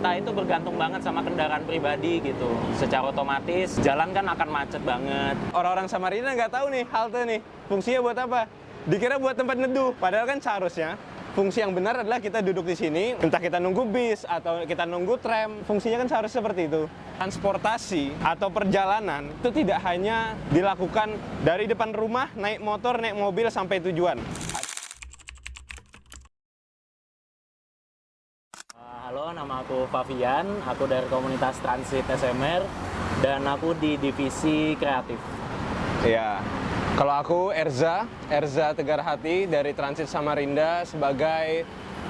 kita itu bergantung banget sama kendaraan pribadi gitu. Secara otomatis jalan kan akan macet banget. Orang-orang Samarinda nggak tahu nih halte nih fungsinya buat apa. Dikira buat tempat neduh. Padahal kan seharusnya fungsi yang benar adalah kita duduk di sini, entah kita nunggu bis atau kita nunggu tram. Fungsinya kan seharusnya seperti itu. Transportasi atau perjalanan itu tidak hanya dilakukan dari depan rumah, naik motor, naik mobil sampai tujuan. Halo, nama aku Favian, aku dari komunitas Transit SMR, dan aku di divisi kreatif. Ya, kalau aku Erza Tegar Hati dari Transit Samarinda sebagai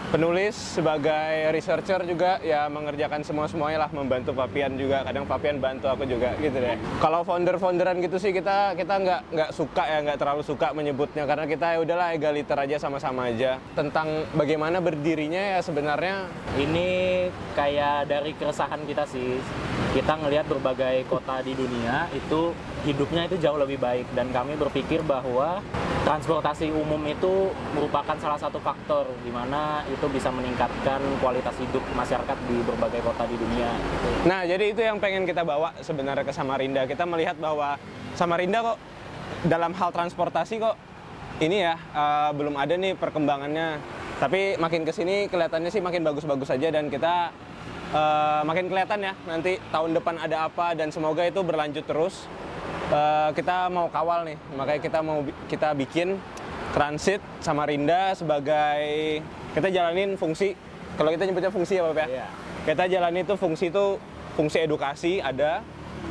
penulis, sebagai researcher juga, ya mengerjakan semuanya lah, membantu Favian juga, kadang Favian bantu aku juga gitu deh. Kalau founder-founderan gitu sih kita nggak suka ya, nggak terlalu suka menyebutnya karena kita ya udahlah egaliter aja, sama-sama aja. Tentang bagaimana berdirinya ya sebenarnya Ini kayak dari keresahan kita sih, kita ngelihat berbagai kota di dunia itu hidupnya itu jauh lebih baik, dan kami berpikir bahwa transportasi umum itu merupakan salah satu faktor di mana itu bisa meningkatkan kualitas hidup masyarakat di berbagai kota di dunia. Nah, jadi itu yang pengen kita bawa sebenarnya ke Samarinda. Kita melihat bahwa Samarinda kok dalam hal transportasi kok ini ya belum ada nih perkembangannya. Tapi makin kesini kelihatannya sih makin bagus-bagus aja, dan kita makin kelihatan ya nanti tahun depan ada apa, dan semoga itu berlanjut terus. Kita mau kawal nih, makanya kita bikin Transit Samarinda sebagai kita jalanin fungsi. Kalau kita nyebutnya fungsi ya Bapak ya. Yeah. Kita jalanin itu fungsi edukasi ada.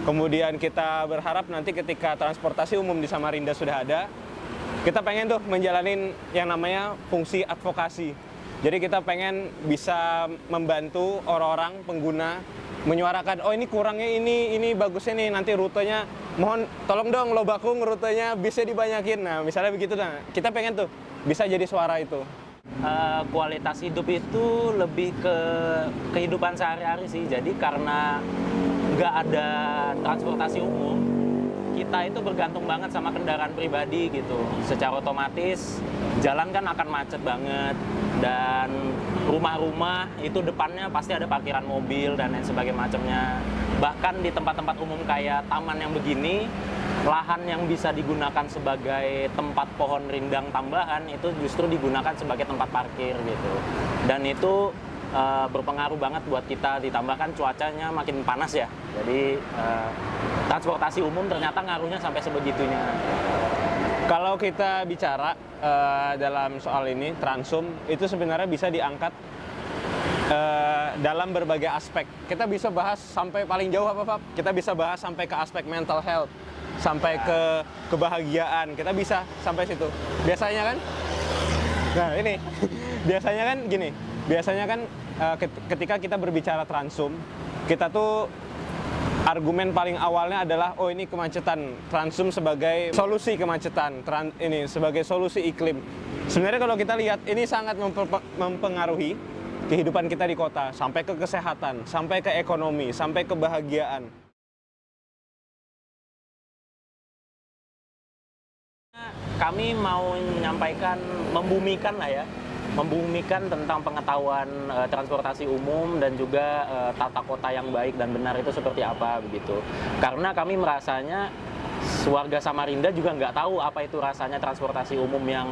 Kemudian kita berharap nanti ketika transportasi umum di Samarinda sudah ada, kita pengen tuh menjalanin yang namanya fungsi advokasi. Jadi kita pengen bisa membantu orang-orang pengguna menyuarakan, oh ini kurangnya ini bagusnya nih, nanti rutenya mohon tolong dong lo bakung rutenya bisa dibanyakin. Nah misalnya begitu, nah kita pengen tuh bisa jadi suara itu. Kualitas hidup itu lebih ke kehidupan sehari-hari sih. Jadi karena nggak ada transportasi umum, kita itu bergantung banget sama kendaraan pribadi gitu. Secara otomatis jalan kan akan macet banget, dan rumah-rumah itu depannya pasti ada parkiran mobil dan lain sebagainya macamnya. Bahkan di tempat-tempat umum kayak taman yang begini, lahan yang bisa digunakan sebagai tempat pohon rindang tambahan itu justru digunakan sebagai tempat parkir gitu. Dan itu berpengaruh banget buat kita, ditambahkan cuacanya makin panas ya. Jadi transportasi umum ternyata ngaruhnya sampai sebegitunya. Kalau kita bicara dalam soal ini, Transum itu sebenarnya bisa diangkat dalam berbagai aspek. Kita bisa bahas sampai paling jauh apa Pak? Kita bisa bahas sampai ke aspek mental health, sampai ke kebahagiaan. Kita bisa sampai situ. Biasanya kan, nah ini, biasanya kan gini. Biasanya kan ketika kita berbicara Transum, kita tuh argumen paling awalnya adalah oh ini kemacetan, Transum sebagai solusi kemacetan, ini sebagai solusi iklim. Sebenarnya kalau kita lihat ini sangat mempengaruhi kehidupan kita di kota, sampai ke kesehatan, sampai ke ekonomi, sampai kebahagiaan. Kami mau menyampaikan, membumikan lah ya, membumikan tentang pengetahuan transportasi umum dan juga tata kota yang baik dan benar itu seperti apa begitu. Karena kami merasanya warga Samarinda juga nggak tahu apa itu rasanya transportasi umum yang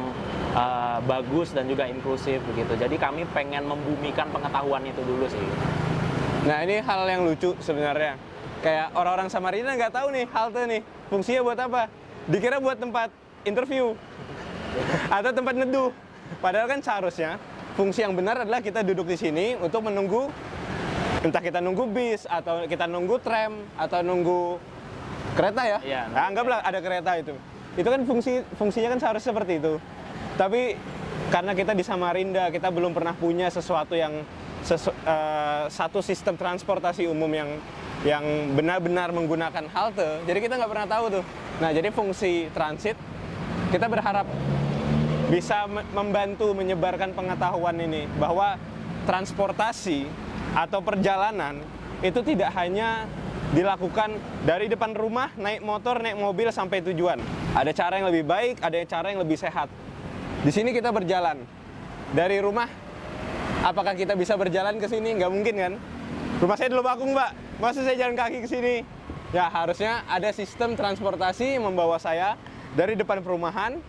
bagus dan juga inklusif begitu. Jadi kami pengen membumikan pengetahuan itu dulu sih. Nah ini hal yang lucu sebenarnya. Kayak orang-orang Samarinda nggak tahu nih halte nih fungsinya buat apa. Dikira buat tempat interview atau tempat neduh. Padahal kan seharusnya fungsi yang benar adalah kita duduk di sini untuk menunggu, entah kita nunggu bis atau kita nunggu tram atau nunggu kereta ya. Iya, nah, anggaplah ada kereta itu. Itu kan fungsinya kan seharusnya seperti itu. Tapi karena kita di Samarinda, kita belum pernah punya sesuatu yang satu sistem transportasi umum yang benar-benar menggunakan halte. Jadi kita nggak pernah tahu tuh. Nah jadi fungsi transit kita berharap bisa membantu menyebarkan pengetahuan ini bahwa transportasi atau perjalanan itu tidak hanya dilakukan dari depan rumah, naik motor, naik mobil sampai tujuan. Ada cara yang lebih baik, ada cara yang lebih sehat. Di sini kita berjalan dari rumah. Apakah kita bisa berjalan ke sini? Nggak mungkin kan? Rumah saya di Lubakung, Mbak. Masa saya jalan kaki ke sini? Ya, harusnya ada sistem transportasi yang membawa saya dari depan perumahan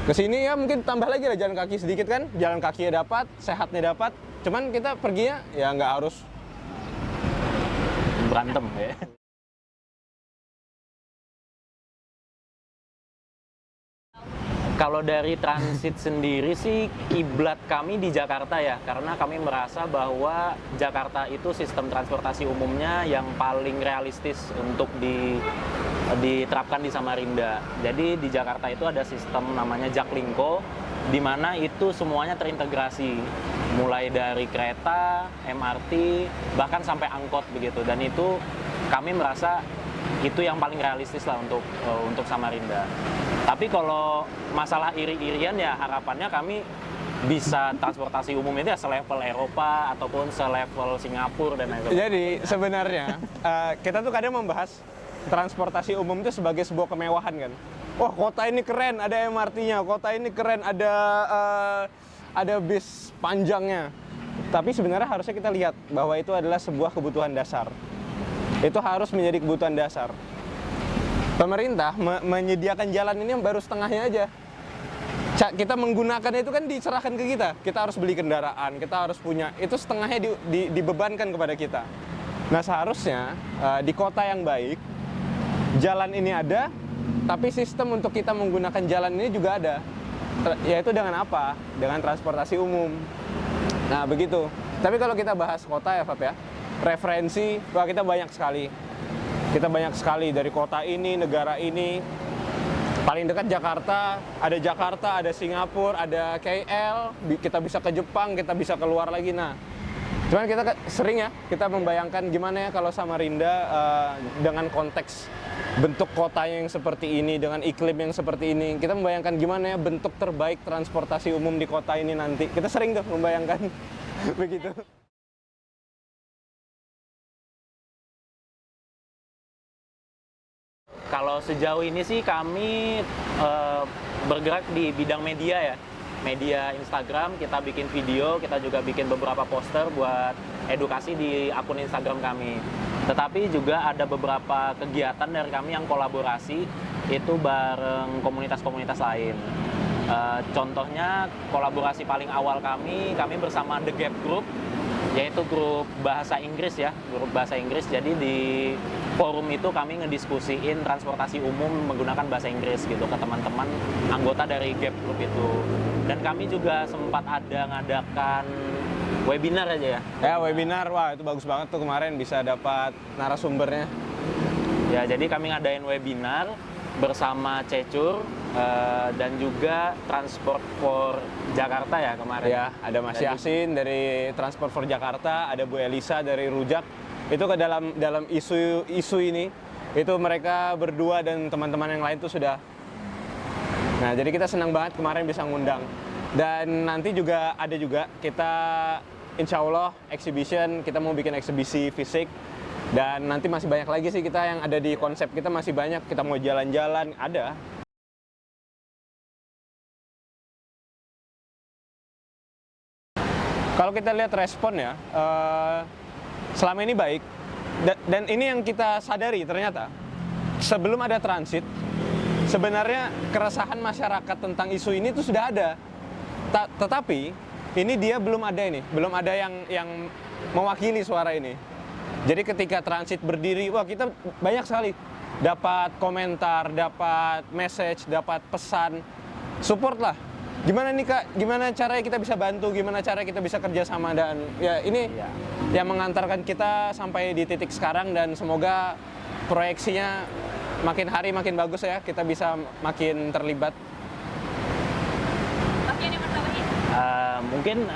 ke sini, ya mungkin tambah lagi lah jalan kaki sedikit kan. Jalan kakinya dapat, sehatnya dapat. Cuman kita perginya ya nggak harus Berantem ya. Kalau dari transit sendiri sih kiblat kami di Jakarta ya, karena kami merasa bahwa Jakarta itu sistem transportasi umumnya yang paling realistis untuk diterapkan di Samarinda. Jadi di Jakarta itu ada sistem namanya Jaklingko, di mana itu semuanya terintegrasi, mulai dari kereta, MRT, bahkan sampai angkot begitu. Dan itu kami merasa itu yang paling realistis lah untuk Samarinda. Tapi kalau masalah iri-irian ya harapannya kami bisa transportasi umum itu ya selevel Eropa ataupun selevel Singapura dan lain-lain. Jadi sebenarnya kita tuh kadang membahas transportasi umum itu sebagai sebuah kemewahan kan. Wah, kota ini keren, ada MRT-nya. Kota ini keren, ada bis panjangnya. Tapi sebenarnya harusnya kita lihat bahwa itu adalah sebuah kebutuhan dasar. Itu harus menjadi kebutuhan dasar. Pemerintah menyediakan jalan ini baru setengahnya aja. Kita menggunakan itu kan diserahkan ke kita. Kita harus beli kendaraan, kita harus punya. Itu setengahnya dibebankan kepada kita. Nah, seharusnya di kota yang baik, jalan ini ada, tapi sistem untuk kita menggunakan jalan ini juga ada. Yaitu dengan apa? Dengan transportasi umum. Nah, begitu. Tapi kalau kita bahas kota ya, Fab ya, referensi, wah kita banyak sekali. Kita banyak sekali dari kota ini, negara ini. Paling dekat Jakarta, ada Singapura, ada KL, kita bisa ke Jepang, kita bisa keluar lagi. Nah, cuman kita sering ya, kita membayangkan gimana ya kalau Samarinda dengan konteks bentuk kotanya yang seperti ini, dengan iklim yang seperti ini. Kita membayangkan gimana ya bentuk terbaik transportasi umum di kota ini nanti. Kita sering tuh membayangkan begitu. Kalau sejauh ini sih kami bergerak di bidang media ya. Media Instagram, kita bikin video, kita juga bikin beberapa poster buat edukasi di akun Instagram kami. Tetapi juga ada beberapa kegiatan dari kami yang kolaborasi itu bareng komunitas-komunitas lain. Contohnya kolaborasi paling awal kami bersama The Gap Group, yaitu grup bahasa Inggris ya, grup bahasa Inggris. Jadi di forum itu kami ngediskusiin transportasi umum menggunakan bahasa Inggris gitu ke teman-teman anggota dari Gap Group itu. Dan kami juga sempat ada ngadakan webinar aja ya. Ya, webinar, wah itu bagus banget tuh kemarin bisa dapat narasumbernya. Ya, jadi kami ngadain webinar bersama Cecur dan juga Transport for Jakarta ya kemarin. Ya, ada Mas Yasin dari Transport for Jakarta, ada Bu Elisa dari Rujak. Itu ke dalam isu ini, itu mereka berdua dan teman-teman yang lain tuh sudah. Nah, jadi kita senang banget kemarin bisa ngundang. Dan nanti juga ada kita insya Allah exhibition, kita mau bikin eksibisi fisik. Dan nanti masih banyak lagi sih kita yang ada di konsep kita masih banyak. Kita mau jalan-jalan, ada. Kalau kita lihat respon ya, selama ini baik. Dan ini yang kita sadari ternyata, sebelum ada transit, sebenarnya keresahan masyarakat tentang isu ini itu sudah ada. Tetapi ini dia belum ada yang mewakili suara ini. Jadi ketika transit berdiri, wah kita banyak sekali dapat komentar, dapat message, dapat pesan, support lah. Gimana nih Kak, gimana caranya kita bisa bantu, gimana cara kita bisa kerjasama, dan ya ini yang mengantarkan kita sampai di titik sekarang, dan semoga proyeksinya makin hari makin bagus ya, kita bisa makin terlibat. Mungkin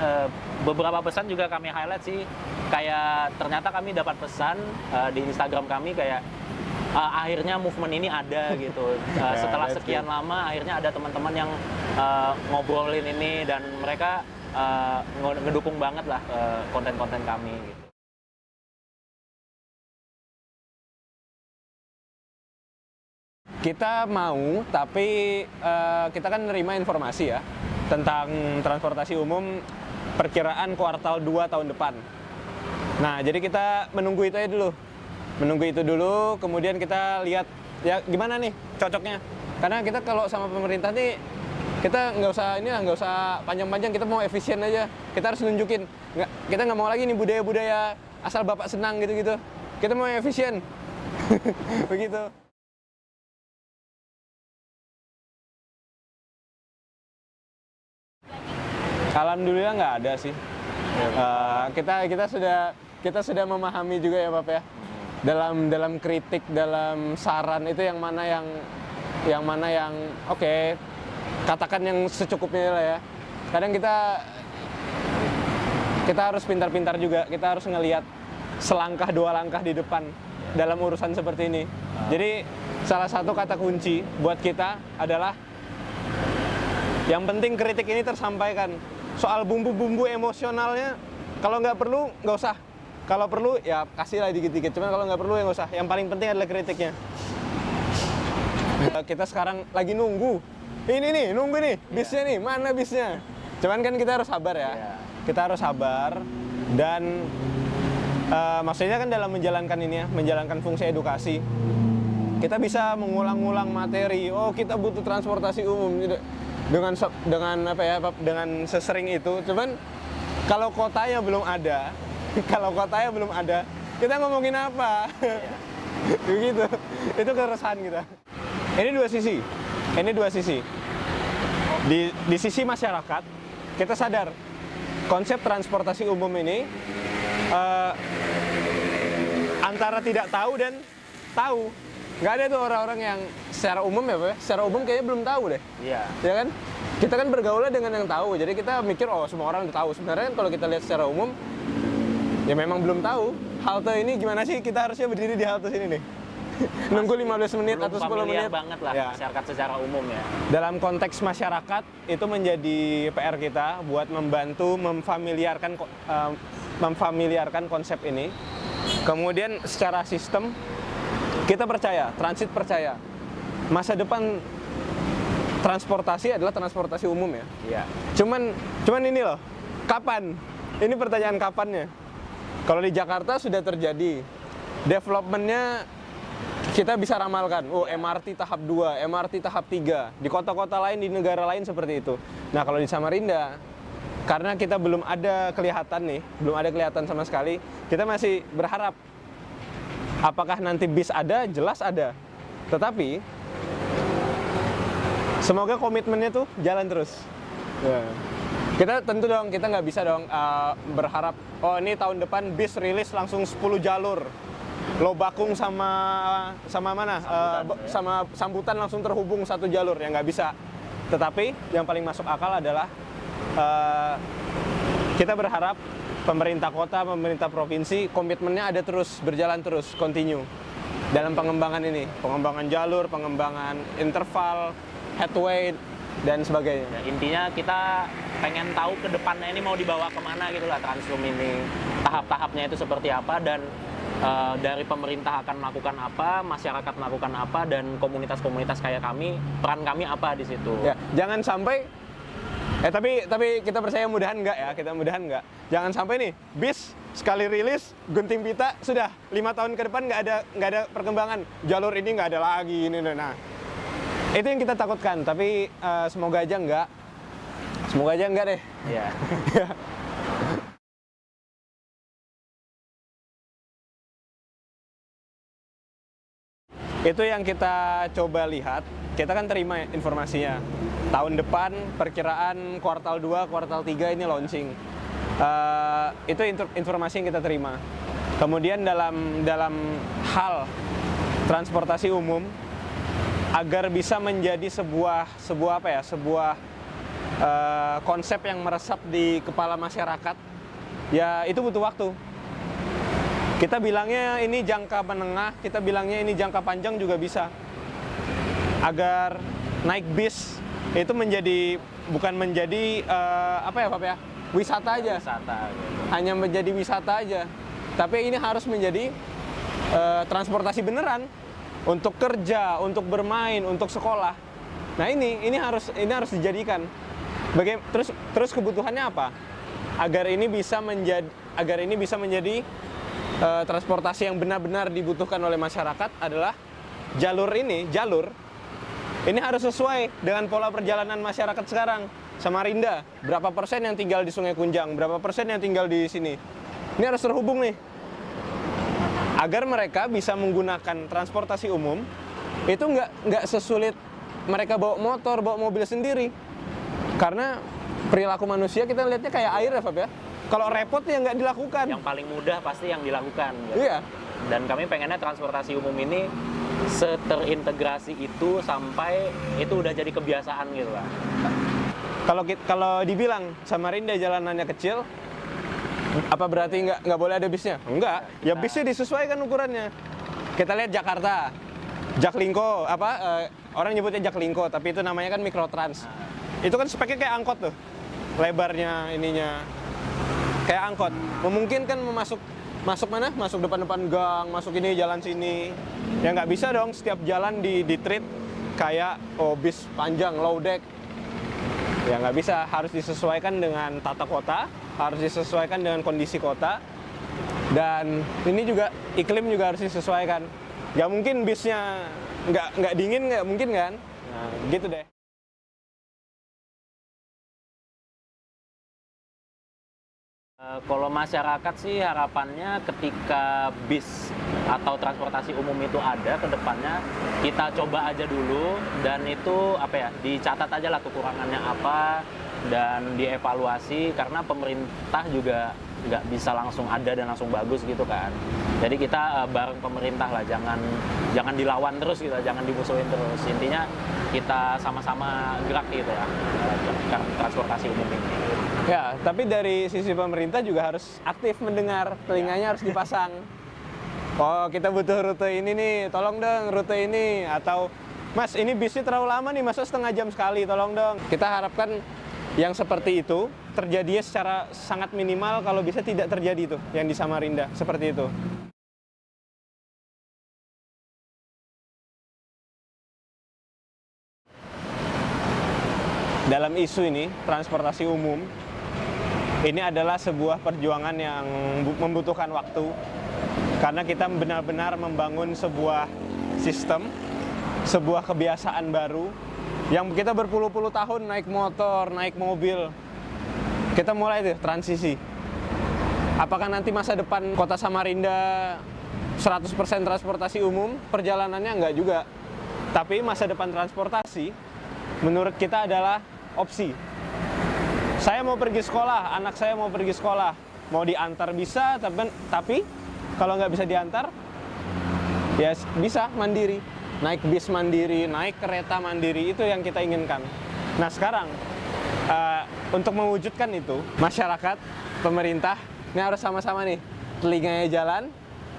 beberapa pesan juga kami highlight sih, kayak ternyata kami dapat pesan di Instagram kami kayak akhirnya movement ini ada gitu. Setelah sekian lama akhirnya ada teman-teman yang ngobrolin ini, dan mereka ngedukung banget lah konten-konten kami gitu. Kita mau, tapi kita kan nerima informasi ya tentang transportasi umum perkiraan kuartal 2 tahun depan. Nah, jadi kita menunggu itu aja dulu. Menunggu itu dulu, kemudian kita lihat ya gimana nih cocoknya. Karena kita kalau sama pemerintah nih, kita nggak usah panjang-panjang, kita mau efisien aja. Kita harus nunjukin, kita nggak mau lagi nih budaya-budaya asal bapak senang gitu-gitu. Kita mau efisien. Begitu. Alhamdulillah nggak ada sih. Kita sudah memahami juga ya Bapak ya. Dalam kritik, dalam saran itu yang mana yang oke, katakan yang secukupnya lah ya. Kadang kita harus pintar-pintar juga. Kita harus ngelihat selangkah dua langkah di depan dalam urusan seperti ini. Jadi salah satu kata kunci buat kita adalah yang penting kritik ini tersampaikan. Soal bumbu-bumbu emosionalnya, kalau nggak perlu, nggak usah. Kalau perlu, ya kasihlah dikit-dikit. Cuman kalau nggak perlu, ya nggak usah. Yang paling penting adalah kritiknya. Kita sekarang lagi nunggu. Ini nih, nunggu nih, bisnya nih, mana bisnya? Cuman kan kita harus sabar ya. Kita harus sabar. Dan maksudnya kan dalam menjalankan ini ya, menjalankan fungsi edukasi, kita bisa mengulang-ulang materi. Oh, kita butuh transportasi umum. Dengan sesering itu, cuman kalau kotanya belum ada, kita ngomongin apa? Begitu, itu keresahan kita. Ini dua sisi. Di sisi masyarakat, kita sadar konsep transportasi umum ini antara tidak tahu dan tahu. Nggak ada tuh orang-orang yang secara umum ya Pak, secara umum kayaknya belum tahu deh. Iya. Ya kan? Kita kan bergaulnya dengan yang tahu, jadi kita mikir oh semua orang udah tahu. Sebenarnya kan kalau kita lihat secara umum, ya memang belum tahu. Halte ini gimana sih, kita harusnya berdiri di halte sini nih. Nunggu 15 menit atau 10 menit. Banget lah ya. Masyarakat secara umum ya. Dalam konteks masyarakat, itu menjadi PR kita buat membantu memfamiliarkan konsep ini. Kemudian secara sistem, kita percaya, transit percaya, masa depan transportasi adalah transportasi umum ya. Iya. Cuman ini loh, kapan? Ini pertanyaan kapannya. Kalau di Jakarta sudah terjadi, developmentnya kita bisa ramalkan. Oh, MRT tahap 2, MRT tahap 3. Di kota-kota lain, di negara lain seperti itu. Nah, kalau di Samarinda, karena kita belum ada kelihatan sama sekali, kita masih berharap. Apakah nanti bis ada? Jelas ada. Tetapi semoga komitmennya tuh jalan terus. Ya. Kita tentu dong, kita nggak bisa dong berharap, oh ini tahun depan bis rilis langsung 10 jalur. Lobakung sama mana? Sama Sambutan langsung terhubung satu jalur, ya nggak bisa. Tetapi yang paling masuk akal adalah kita berharap pemerintah kota, pemerintah provinsi, komitmennya ada terus, berjalan terus, continue dalam pengembangan ini, pengembangan jalur, pengembangan interval, headway, dan sebagainya. Ya, intinya kita pengen tahu ke depannya ini mau dibawa kemana gitu lah Transrum ini, tahap-tahapnya itu seperti apa, dan dari pemerintah akan melakukan apa, masyarakat melakukan apa, dan komunitas-komunitas kayak kami, peran kami apa di situ. Ya, jangan sampai tapi kita percaya mudahan enggak. Jangan sampai nih bis sekali rilis gunting pita sudah 5 tahun ke depan nggak ada perkembangan, jalur ini nggak ada lagi ini. Nah, itu yang kita takutkan. Tapi semoga aja enggak deh. Iya. Itu yang kita coba lihat. Kita kan terima informasinya. Tahun depan perkiraan kuartal 2, kuartal 3 ini launching. Itu informasi yang kita terima. Kemudian dalam hal transportasi umum, agar bisa menjadi sebuah konsep yang meresap di kepala masyarakat, ya itu butuh waktu. Kita bilangnya ini jangka menengah, kita bilangnya ini jangka panjang juga bisa. Agar naik bis itu bukan menjadi wisata aja. Hanya menjadi wisata aja. Tapi ini harus menjadi transportasi beneran untuk kerja, untuk bermain, untuk sekolah. Nah, ini harus dijadikan. Terus kebutuhannya apa? Agar ini bisa agar ini bisa menjadi transportasi yang benar-benar dibutuhkan oleh masyarakat adalah jalur ini harus sesuai dengan pola perjalanan masyarakat sekarang. Samarinda, berapa persen yang tinggal di Sungai Kunjang, berapa persen yang tinggal di sini. Ini harus terhubung nih. Agar mereka bisa menggunakan transportasi umum, itu nggak sesulit mereka bawa motor, bawa mobil sendiri. Karena perilaku manusia kita lihatnya kayak air ya, Fab ya. Kalau repot ya nggak dilakukan. Yang paling mudah pasti yang dilakukan. Gitu. Iya. Dan kami pengennya transportasi umum ini terintegrasi itu sampai itu udah jadi kebiasaan gitu lah. Kalau dibilang Samarinda jalanannya kecil, apa berarti nggak boleh ada bisnya? Enggak. Ya bisnya disesuaikan ukurannya. Kita lihat Jakarta, Jaklingko, orang nyebutnya Jaklingko, tapi itu namanya kan Mikrotrans. Itu kan speknya kayak angkot tuh, lebarnya ininya kayak angkot. Memungkinkan masuk mana? Masuk depan-depan gang, masuk ini jalan sini. Ya nggak bisa dong setiap jalan di treat kayak bis panjang low deck. Ya nggak bisa, harus disesuaikan dengan tata kota, harus disesuaikan dengan kondisi kota, dan ini juga iklim juga harus disesuaikan. Nggak mungkin bisnya nggak dingin, nggak mungkin kan? Nah, gitu deh. Kalau masyarakat sih harapannya ketika bis atau transportasi umum itu ada ke depannya, kita coba aja dulu dan itu dicatat aja lah kekurangannya apa dan dievaluasi, karena pemerintah juga nggak bisa langsung ada dan langsung bagus gitu kan. Jadi kita bareng pemerintah lah, jangan dilawan terus gitu, jangan dimusuhin terus. Intinya kita sama-sama gerak gitu ya, transportasi umum ini. Ya, tapi dari sisi pemerintah juga harus aktif mendengar, telinganya harus dipasang. Oh, kita butuh rute ini nih, tolong dong rute ini. Atau, Mas, ini bisnya terlalu lama nih, masa setengah jam sekali, tolong dong. Kita harapkan yang seperti itu terjadi secara sangat minimal, kalau bisa tidak terjadi itu, yang di Samarinda, seperti itu. Dalam isu ini, transportasi umum, ini adalah sebuah perjuangan yang membutuhkan waktu, karena kita benar-benar membangun sebuah sistem, sebuah kebiasaan baru, yang kita berpuluh-puluh tahun naik motor, naik mobil. Kita mulai tuh transisi. Apakah nanti masa depan kota Samarinda 100% transportasi umum? Perjalanannya enggak juga. Tapi masa depan transportasi menurut kita adalah opsi. Saya mau pergi sekolah, anak saya mau pergi sekolah, mau diantar bisa, tapi kalau nggak bisa diantar, ya bisa mandiri. Naik bis mandiri, naik kereta mandiri, itu yang kita inginkan. Nah sekarang, untuk mewujudkan itu, masyarakat, pemerintah, ini harus sama-sama nih. Telinganya jalan,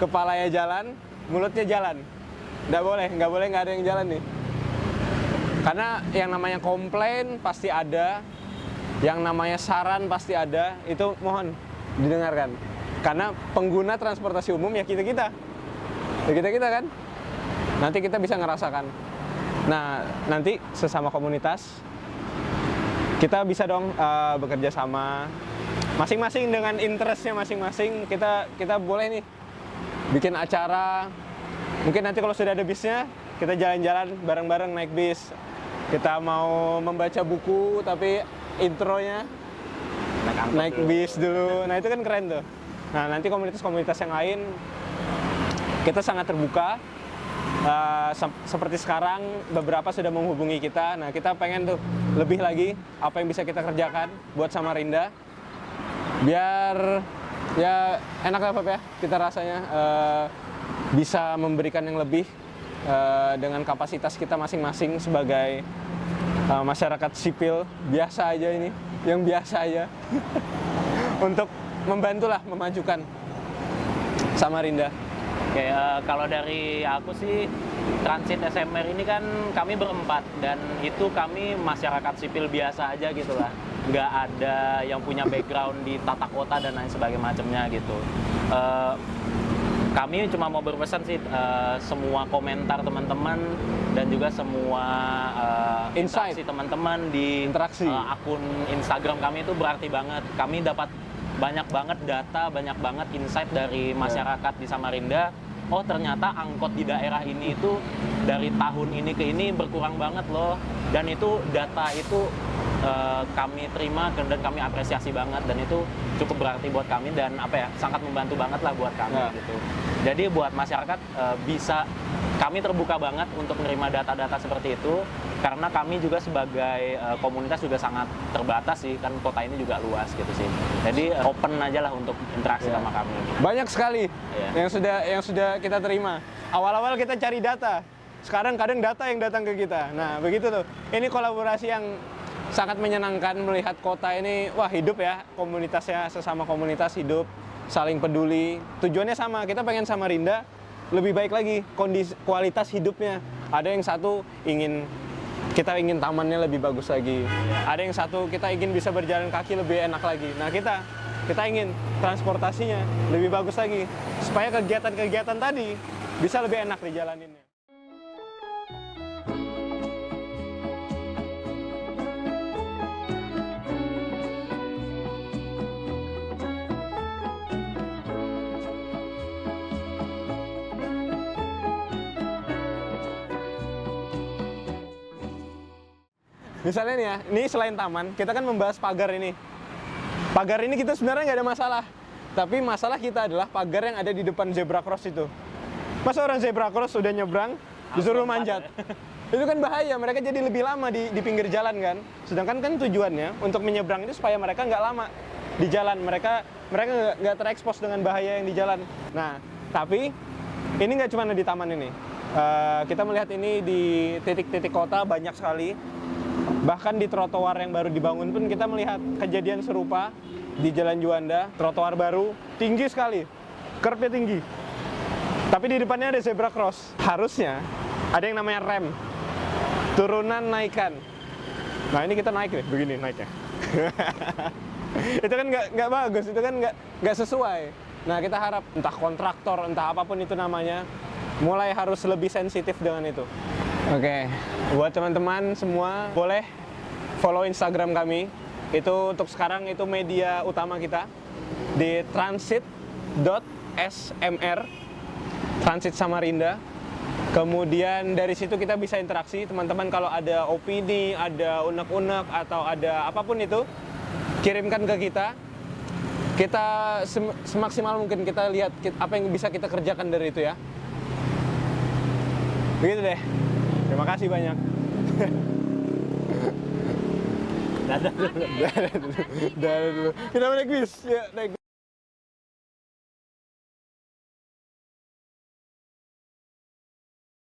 kepalanya jalan, mulutnya jalan. Nggak boleh nggak ada yang jalan nih. Karena yang namanya komplain pasti ada, yang namanya saran pasti ada, itu mohon didengarkan. Karena pengguna transportasi umum ya kita-kita kan. Nanti kita bisa ngerasakan. Nah, nanti sesama komunitas, kita bisa dong bekerja sama. Masing-masing dengan interestnya masing-masing, kita boleh nih bikin acara. Mungkin nanti kalau sudah ada bisnya, kita jalan-jalan bareng-bareng naik bis. Kita mau membaca buku, tapi intronya naik bis dulu. Nah itu kan keren tuh. Nah nanti komunitas-komunitas yang lain, kita sangat terbuka. Seperti sekarang, beberapa sudah menghubungi kita. Nah kita pengen tuh lebih lagi apa yang bisa kita kerjakan buat Samarinda. Biar ya enak lah Pak ya, kita rasanya bisa memberikan yang lebih dengan kapasitas kita masing-masing sebagai masyarakat sipil biasa aja ini, yang biasa aja untuk membantulah memajukan Samarinda. Oke, kalau dari aku sih Transit SMR ini kan kami berempat dan itu kami masyarakat sipil biasa aja gitu lah, nggak ada yang punya background di tata kota dan lain sebagainya macamnya gitu. Kami cuma mau berpesan sih, semua komentar teman-teman dan juga semua interaksi teman-teman di akun Instagram kami itu berarti banget. Kami dapat banyak banget data, banyak banget insight dari masyarakat di Samarinda. Oh ternyata angkot di daerah ini itu dari tahun ini ke ini berkurang banget loh. Dan itu data itu kami terima dan kami apresiasi banget, dan itu cukup berarti buat kami dan apa ya, sangat membantu banget lah buat kami gitu. Jadi buat masyarakat kami terbuka banget untuk menerima data-data seperti itu, karena kami juga sebagai komunitas juga sangat terbatas sih, kan kota ini juga luas gitu sih. Jadi open aja lah untuk interaksi sama kami. Banyak sekali yang sudah kita terima. Awal-awal kita cari data, sekarang kadang data yang datang ke kita. Nah begitu tuh. Ini kolaborasi yang sangat menyenangkan melihat kota ini, wah hidup ya, komunitasnya, sesama komunitas hidup, saling peduli. Tujuannya sama, kita pengen Samarinda lebih baik lagi kualitas hidupnya. Ada yang satu kita ingin tamannya lebih bagus lagi. Ada yang satu kita ingin bisa berjalan kaki lebih enak lagi. Nah kita ingin transportasinya lebih bagus lagi supaya kegiatan-kegiatan tadi bisa lebih enak dijalaninnya. Misalnya nih ya, ini selain taman, kita kan membahas pagar ini. Pagar ini kita sebenarnya nggak ada masalah. Tapi masalah kita adalah pagar yang ada di depan zebra cross itu. Masa orang zebra cross udah nyebrang, disuruh manjat. Itu kan bahaya, mereka jadi lebih lama di pinggir jalan kan. Sedangkan kan tujuannya untuk menyeberang itu supaya mereka nggak lama di jalan. Mereka nggak terekspos dengan bahaya yang di jalan. Nah, tapi ini nggak cuma di taman ini. Kita melihat ini di titik-titik kota banyak sekali. Bahkan di trotoar yang baru dibangun pun kita melihat kejadian serupa di Jalan Juanda, trotoar baru, tinggi sekali, kerbnya tinggi. Tapi di depannya ada zebra cross. Harusnya ada yang namanya rem, turunan naikan. Nah ini kita naik nih, begini naiknya. Itu kan nggak bagus, itu kan nggak sesuai. Nah kita harap entah kontraktor, entah apapun itu namanya, mulai harus lebih sensitif dengan itu. Oke, buat teman-teman semua boleh follow Instagram kami. Itu untuk sekarang itu media utama kita di transit.smr, Transit Samarinda. Kemudian dari situ kita bisa interaksi. Teman-teman kalau ada opini, ada unek-unek atau ada apapun itu, kirimkan ke kita. Kita semaksimal mungkin kita lihat apa yang bisa kita kerjakan dari itu ya. Begitu deh. Terima kasih banyak. Dadah dulu. Kita naik bis. Ya, naik bis.